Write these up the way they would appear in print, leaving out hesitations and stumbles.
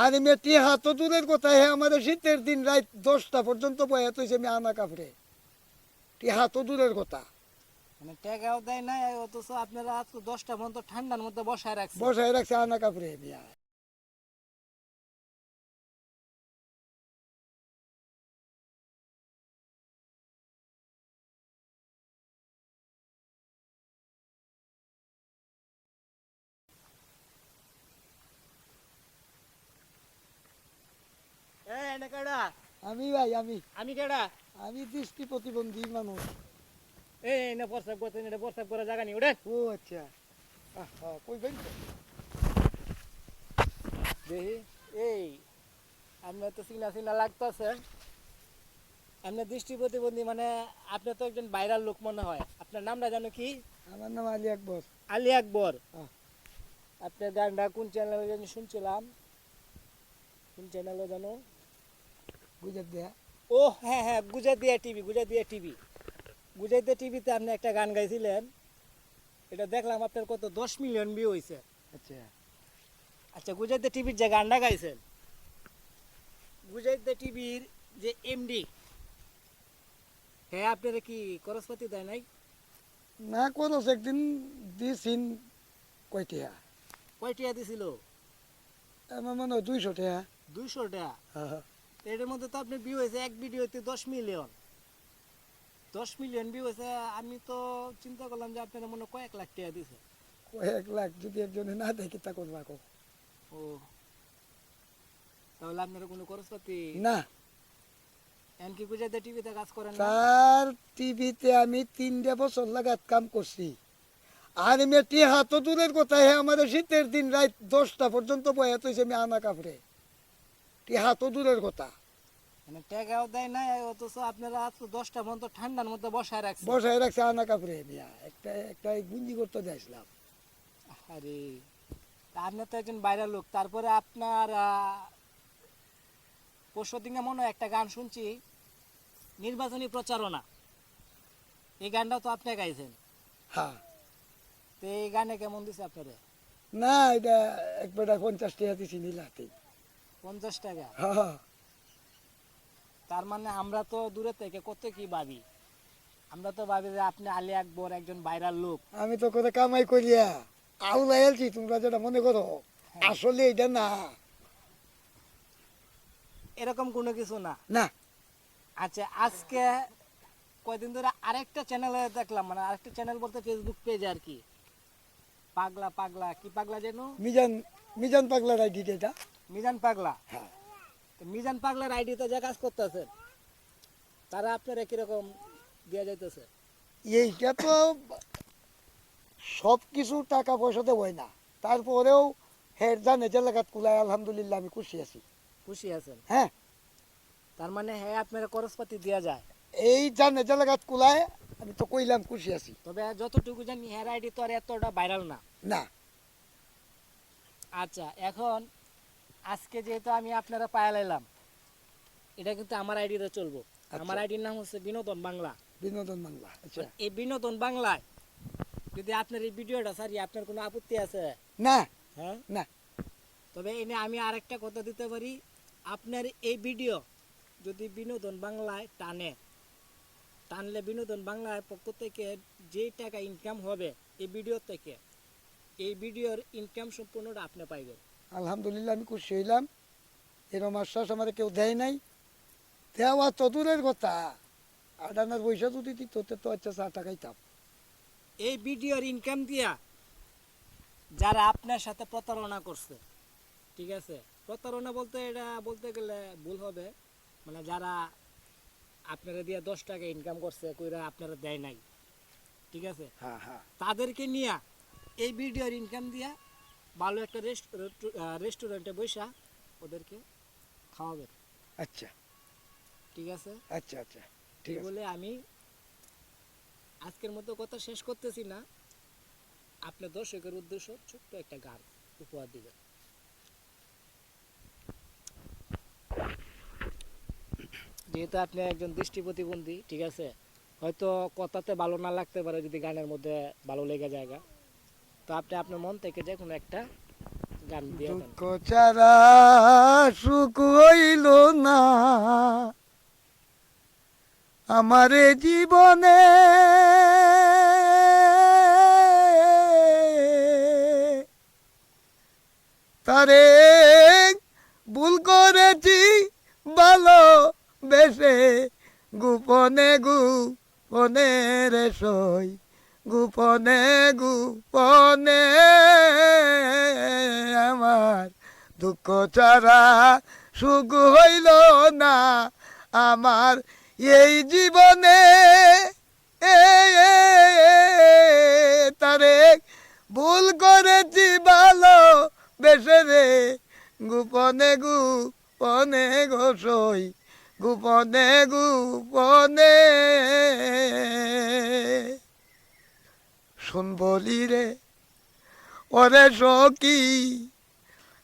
আর মেয়ে হাত দূরের কথা, হ্যাঁ আমাদের শীতের দিন রাত 10টা পর্যন্ত বয়া তুইছে আমি আনা কাপড়ে, হাত দূরের কথা। মানে টাকাও দেয় না, অথচ আপনারা আজকে 10টা পর্যন্ত ঠান্ডার মধ্যে বসায় রাখছে। বসায় রাখছে আনা কাপড়ে মিয়া। এই এনে কেডা? আমি ভাই আমি আমি কেডা? আমি দৃষ্টি প্রতিবন্ধী মানুষ। এই এনে প্রস্তাব করতেন, এটা প্রস্তাব করার জায়গা নেই, ওঠেন। ও আচ্ছা, কই ভাই দেখি, এই আপনার তো চিনা চিনা লাগতেছে। আপনার দৃষ্টি প্রতিবন্ধী মানে আপনি তো একজন ভাইরাল লোক মনে হয়। আপনার নামটা জানো কি? আমার নাম আলী আকবর। আলী আকবর। হ্যাঁ। আপনার গানটা কোন চ্যানেলে জানি শুনছিলাম, কোন চ্যানেলে জানো? বুঝে দেয়া। ও হ্যাঁ হ্যাঁ, গুজরাতিয়া টিভি, গুজরাতিয়া টিভি। গুজরাতিয়া টিভিতে আপনি একটা গান গাইছিলেন, এটা দেখলাম আপনার কত 10 মিলিয়ন ভিউ হয়েছে। আচ্ছা আচ্ছা, গুজরাতিয়া টিভির যে গানটা গাইছেন, গুজরাতিয়া টিভির যে এমডি, হ্যাঁ আপনারা কি খরচপাতি দেয় নাই? না করস একদিন দিছিন কয়টিয়া, কয় টাকা দিছিল? আমার মনে হয় 200 টাকা। 200 টাকা। হ্যাঁ। এটার মধ্যে তো আপনার ভিউ হয়েছে এক ভিডিওতে 10 মিলিয়ন। 10 মিলিয়ন ভিউ হয়েছে। আমি তো চিন্তা করলাম যে আপনারা মনে হয় কয়েক লাখ টাকা দিছে। কয়েক লাখ যদি একজনে না দেখি তা করবা কো। ও, তাহলে আপনারা কোনো খরচপাতি না, এমনকি গুজরাট টিভিতে কাজ করেন না? তার টিভিতে আমি 3 বছর লাগাত কাম করছি। আর মেয়ে হাত দূরের কথা, হ্যাঁ আমাদের শীতের দিন রাত 10টা পর্যন্ত বয়া তুইছে আমি আনা কাপড়ে, হাত দূরের কথা। মানে টাকাও দেয় না, অথচ আপনারা আজকে 10টা পর্যন্ত ঠান্ডার মধ্যে বসায় রাখছে। বসায় রাখছে আনা কাপড়ে মিয়া, একটা একটা গুঞ্জি করতে দিয়েছিলাম। আরে, তা আপনি তো একজন বাইরের লোক, তারপরে আপনার পরশু দিনে মনে হয় একটা গান শুনছি, নির্বাচনী প্রচারণা, এই গানটাও তো আপনি গাইছেন। হ্যাঁ। তো এই গানে কেমন দিছে আপনারা? না এটা একবার 50 টাকা দিছি নীলাতে। 50 টাকা? হ্যাঁ। তার মানে আমরা তো দূরে থেকে কত কি ভাবি, আমরা তো ভাবি যে আপনি আলী আকবর একজন ভাইরাল লোক। আমি তো করে কামাই করিয়া আউলাই আলছি, তোমরা যেটা মনে করো হ্যাঁ। আসলে এটা না। এরকম কোনো কিছু না। না। আচ্ছা, আজকে কয়দিন ধরে আরেকটা চ্যানেলে দেখলাম, মানে আরেকটা চ্যানেল বলতে ফেসবুক পেজ আর কি, পাগলা পাগলা কি পাগলা যেন, মিজান, মিজান পাগলার আইডি এটা। মিজান পাগলা। হ্যাঁ। তো মিজান পাগলার আইডিতে যে কাজ করতেছেন, তারা আপনারা কিরকম দেওয়া যাইতেছে? এইটা তো সব কিছু টাকা পয়সাতে হয় না, তারপরেও হের জানে যে লাগাত কুলায় আলহামদুলিল্লাহ আমি খুশি আছি। খুশি আছেন? হ্যাঁ। তার মানে হ্যাঁ আপনারা খরচপাতি দেওয়া যায়। এই জানে যে লাগাত কুলায় আমি তো কইলাম খুশি আছি। তবে যতটুকু জানি হেয়ার আইডি তো আর এতটা ভাইরাল না। না। আচ্ছা, এখন আজকে যেহেতু আমি আপনারা পায়ালাইলাম, এটা কিন্তু আমার আইডিতে চলবো। আমার আইডির নাম হচ্ছে বিনোদন বাংলা। বিনোদন বাংলা। আচ্ছা। এই বিনোদন বাংলায় যদি আপনার এই ভিডিওটা সারি, আপনার কোনো আপত্তি আছে? না। হ্যাঁ। না। তবে এনে আমি আরেকটা কথা দিতে পারি, আপনার এই ভিডিও যদি বিনোদন বাংলায় টানলে বিনোদন বাংলার পক্ষ থেকে যে টাকা ইনকাম হবে এই ভিডিও থেকে, এই ভিডিওর ইনকাম সম্পূর্ণটা আপনি পাইবেন। আলহামদুলিল্লাহ আমি খুশি হইলাম। এরকম আশ্বাস আমার কেউ দেয় নাই, দেওয়া চতুরের কথা। আডানার পয়সা যদি দিত তো আচ্ছা 4 টাকাই তাম। এই ভিডিওর ইনকাম দিয়া যারা আপনার সাথে প্রতারণা করছে, ঠিক আছে, প্রতারণা বলতে এটা বলতে গেলে ভুল হবে, মানে যারা আপনারা দিয়ে 10 টাকা ইনকাম করছে কইরা আপনারা দেয় নাই, ঠিক আছে, হ্যাঁ হ্যাঁ। তাদেরকে নিয়ে এই ভিডিওর ইনকাম দিয়া ভালো একটা রেস্টুরেন্টে বসা ওদেরকে খাওয়াবেন। আচ্ছা ঠিক আছে? আচ্ছা আচ্ছা ঠিক এই আছে। বলে আমি আজকের মতো কথা শেষ করতেছি না, আপনার দর্শকের উদ্দেশ্য ছোট্ট একটা গান উপহার দিবেন। যেহেতু আপনি একজন দৃষ্টি প্রতিবন্ধী, ঠিক আছে, হয়তো কথাতে ভালো না লাগতে পারে, যদি গানের মধ্যে ভালো লেগে যায়, তো আপনি আপনার মন থেকে যে কোনো একটা গান দিয়ে দেন। দুঃখ ছাড়া সুখ হইল না আমারে জীবনে, তারে ভুল করেছি ভালো বেশে, গোপনে গোপনে রে সই, গোপনে গোপনে আমার দুঃখ ছাড়া সুখ হইল না আমার এই জীবনে, এ তারে ভুল করেছি ভালো বেশে রে, গোপনে গোপনে গোসই, গোপনে গোপনে শুন বলি রে ওরে সখী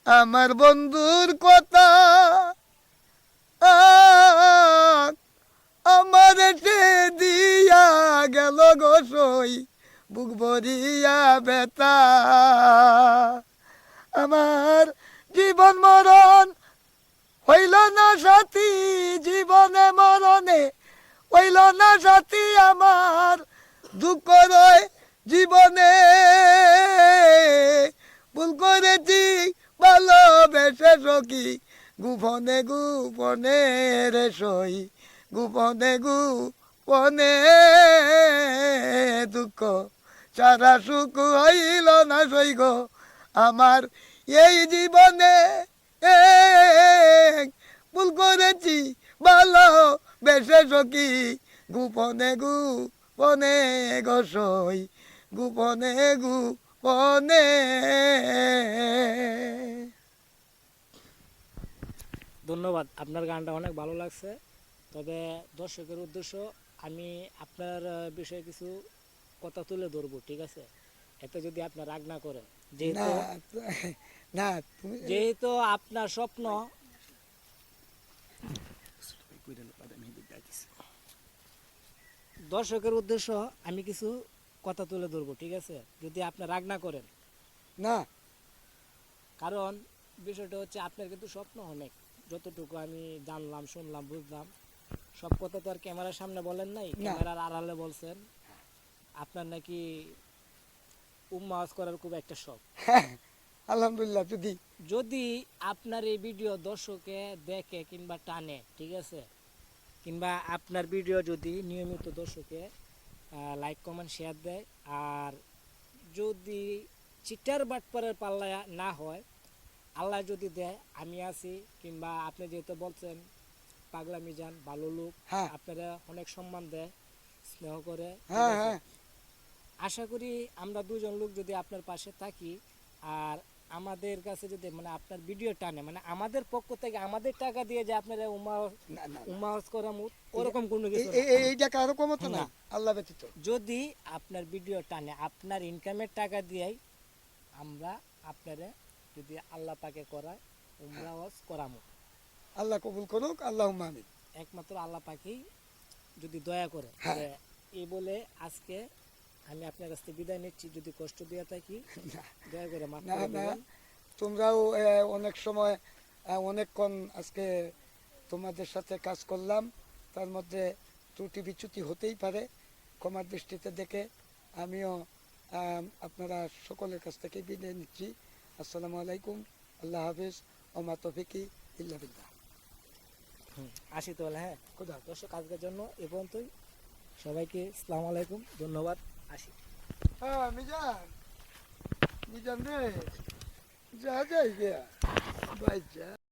আমার বন্ধুর কথা, আমার সে দিয়া গেল গোসই, বুক ভরিয়া বেতা আমার জীবন মরণ হইল না সাথী, জীবনে মরণে হইল না সাথী আমার, দুঃখ রয় জীবনে ভুল করেছি ভালোবেসে সখী, গোপনে গোপনে রে সই, গোপনে গোপনে দুঃখ সারা সুখ হইল না সই গো আমার এই জীবনে, ভুল করেছি ভালো বেশে সখী, গোপনে গোপনে গোসই, গোপনে গোপনে। ধন্যবাদ, আপনার গানটা অনেক ভালো লাগছে। তবে দর্শকের উদ্দেশ্য আমি আপনার বিষয়ে কিছু কথা তুলে ধরবো, ঠিক আছে? এতে যদি আপনার রাগ না করেন, না যেহেতু না তুমি যেহেতু আপনার স্বপ্ন, দর্শকের উদ্দেশ্য আমি কিছু কথা তুলে ধরবো, ঠিক আছে? যদি আপনার রাগ না করেন, না কারণ বিষয়টা হচ্ছে আপনার কিন্তু স্বপ্ন অনেক, যতটুকু আমি জানলাম শুনলাম বুঝলাম, সব কথা তো আর ক্যামেরার সামনে বলেন নাই, ক্যামেরার আড়ালে বলছেন আপনার নাকি উম্মাস করার খুব একটা শখ। আলহামদুলিল্লাহ। যদি যদি আপনার এই ভিডিও দর্শকে দেখে কিংবা টানে, ঠিক আছে, কিংবা আপনার ভিডিও যদি নিয়মিত দর্শকে লাইক কমেন্ট শেয়ার দেয়, আর যদি চিটার বাটপারের পাল্লায় না হয়, আল্লাহ যদি দেয় আমি আছি, কিংবা আপনি যেহেতু বলছেন পাগলা মিজান ভালো লোক, হ্যাঁ আপনারা অনেক সম্মান দেয়, স্নেহ করে, ঠিক হ্যাঁ আছে? হ্যাঁ আশা করি আমরা দুজন লোক যদি আপনার পাশে থাকি, আর আমাদের কাছে যদি মানে আপনার ভিডিও টানে, মানে আমাদের পক্ষ থেকে আমাদের টাকা দিয়ে যে আপনারা না না উমাস করা ওরকম কোনো কিছু না। এইটা কারো কমতো না, না। আল্লাহ ব্যতীত। যদি আপনার ভিডিও টানে, আপনার ইনকামের টাকা দিয়েই আমরা আপনারে যদি আল্লাহ পাকে করায় উমরা হজ করামো, আল্লাহ কবুল করুক, আল্লাহ আমিন। একমাত্র আল্লাহ পাকেই যদি দয়া করে। হ্যাঁ। তবে এই বলে আজকে আমি আপনার কাছ থেকে বিদায় নিচ্ছি, যদি কষ্ট দিয়ে থাকি দয়া করে মাফ না করে না দেবেন। তোমরাও অনেক সময় অনেকক্ষণ আজকে তোমাদের সাথে কাজ করলাম, তার মধ্যে ত্রুটি বিচ্যুতি হতেই পারে, ক্ষমার দৃষ্টিতে দেখে আমিও আপনারা সকলের কাছ থেকে বিদায় নিচ্ছি। আসসালামু আলাইকুম, আল্লাহ হাফিজ, ওমা তৌফিকি ইল্লা বিল্লাহ। আসি তাহলে, হ্যাঁ খোদা। দর্শক আজকের জন্য এ পর্যন্তই, সবাইকে আসসালামু আলাইকুম, ধন্যবাদ, আসি। হ্যাঁ মিজান, মিজান রে, যা যাই গিয়া ভাই যা।